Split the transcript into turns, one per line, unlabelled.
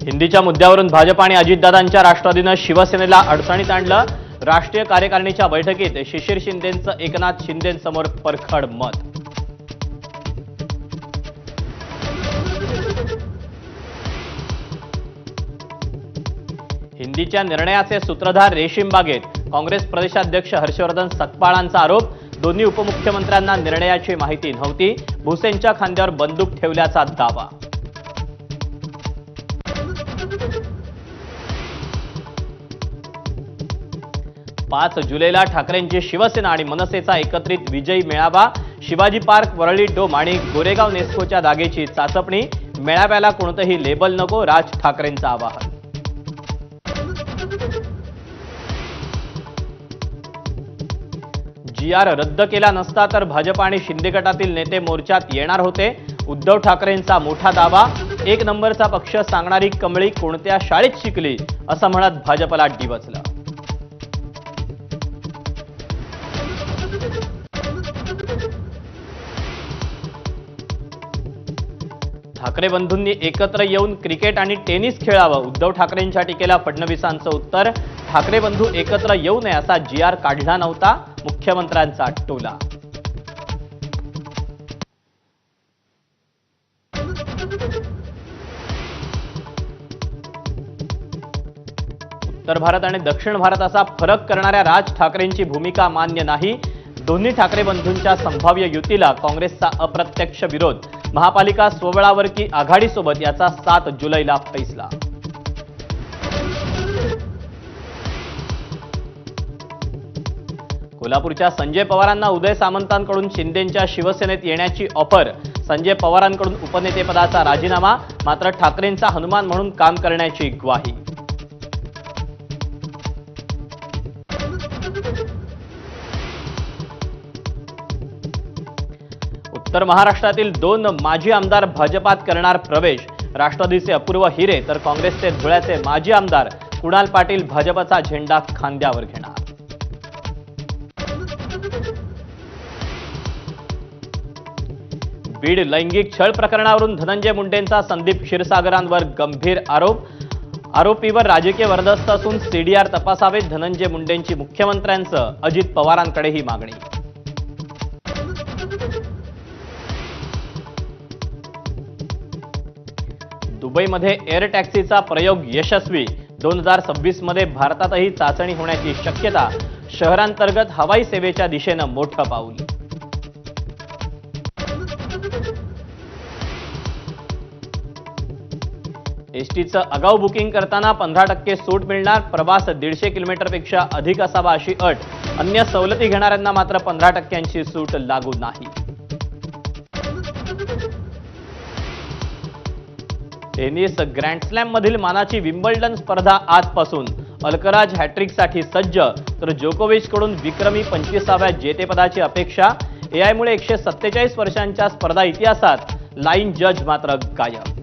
हिंदीच्या मुद्द्यावरून भाजप आणि अजितदादांच्या राष्ट्रवादीनं शिवसेनेला अडचणीत आणलं। राष्ट्रीय कार्यकारिणीच्या बैठकीत शिशिर शिंदेंचं एकनाथ शिंदेंसमोर परखड मत। हिंदीच्या निर्णयाचे सूत्रधार रेशीम बागेत, काँग्रेस प्रदेशाध्यक्ष हर्षवर्धन सकपाळांचा आरोप। दोन्ही उपमुख्यमंत्र्यांना निर्णयाची माहिती नव्हती, भुसेंच्या खांद्यावर बंदूक ठेवल्याचा दावा। 5 जुलैला ठाकरेंची शिवसेना आणि मनसेचा एकत्रित विजयी मेळावा। शिवाजी पार्क, वरळी डोम आणि गोरेगाव नेस्कोच्या जागेची चाचपणी। मेळाव्याला कोणतेही लेबल नको, राज ठाकरेंचं आवाहन। GR रद्द केला नसता तर भाजप आणि शिंदे गटातील नेते मोर्चात येणार होते, उद्धव ठाकरेंचा मोठा दावा। 1 नंबरचा पक्ष सांगणारी कमळी कोणत्या शाळेत शिकली, असं म्हणत भाजपला डिवचलं। ठाकरे बंधूंनी एकत्र येऊन क्रिकेट आणि टेनिस खेळावं, उद्धव ठाकरेंच्या टीकेला फडणवीसांचं उत्तर। ठाकरे बंधू एकत्र येऊ नये असा GR काढला नव्हता, मुख्यमंत्र्यांचा टोला। उत्तर भारत आणि दक्षिण भारत असा फरक करणाऱ्या राज ठाकरेंची भूमिका मान्य नाही। दोन्ही ठाकरे बंधूंच्या संभाव्य युतीला काँग्रेसचा अप्रत्यक्ष विरोध। महापालिका स्वबळावर की आघाडीसोबत याचा 7 जुलैला फैसला। कोल्हापूरच्या संजय पवारांना उदय सामंतांकडून शिंदेंच्या शिवसेनेत येण्याची ऑफर। संजय पवारांकडून उपनेतेपदाचा राजीनामा, मात्र ठाकरेंचा हनुमान म्हणून काम करण्याची ग्वाही। उत्तर महाराष्ट्रातील 2 माजी आमदार भाजपात करणार प्रवेश। राष्ट्रवादीचे अपूर्व हिरे तर काँग्रेसचे धुळ्याचे माजी आमदार कुणाल पाटील भाजपचा झेंडा खांद्यावर घेणार। बीड लैंगिक छळ प्रकरणावरून धनंजय मुंडेंचा संदीप क्षीरसागरांवर गंभीर आरोप। आरोपीवर राजकीय वरदस्त असून CDR तपासावे, धनंजय मुंडेंची मुख्यमंत्र्यांचं अजित पवारांकडेही मागणी। दुबईमध्ये एअर टॅक्सीचा प्रयोग यशस्वी। 2026 मध्ये भारतातही चाचणी होण्याची शक्यता। शहरांतर्गत हवाई सेवेच्या दिशेनं मोठं पाऊल। एसटीचं आगाऊ बुकिंग करताना 15% सूट मिळणार। प्रवास 150 किलोमीटरपेक्षा अधिक असावा अशी अट। अन्य सवलती घेणाऱ्यांना मात्र 15% सूट लागू नाही। टेनिस ग्रँडस्लॅम मधील मानाची विम्बल्डन स्पर्धा आजपासून। अल्कराज हॅट्रिकसाठी सज्ज, तर जोकोविच कडून विक्रमी 25व्या जेतेपदाची अपेक्षा। AI मुळे 147 वर्षांच्या स्पर्धा इतिहासात लाईन जज मात्र गायब।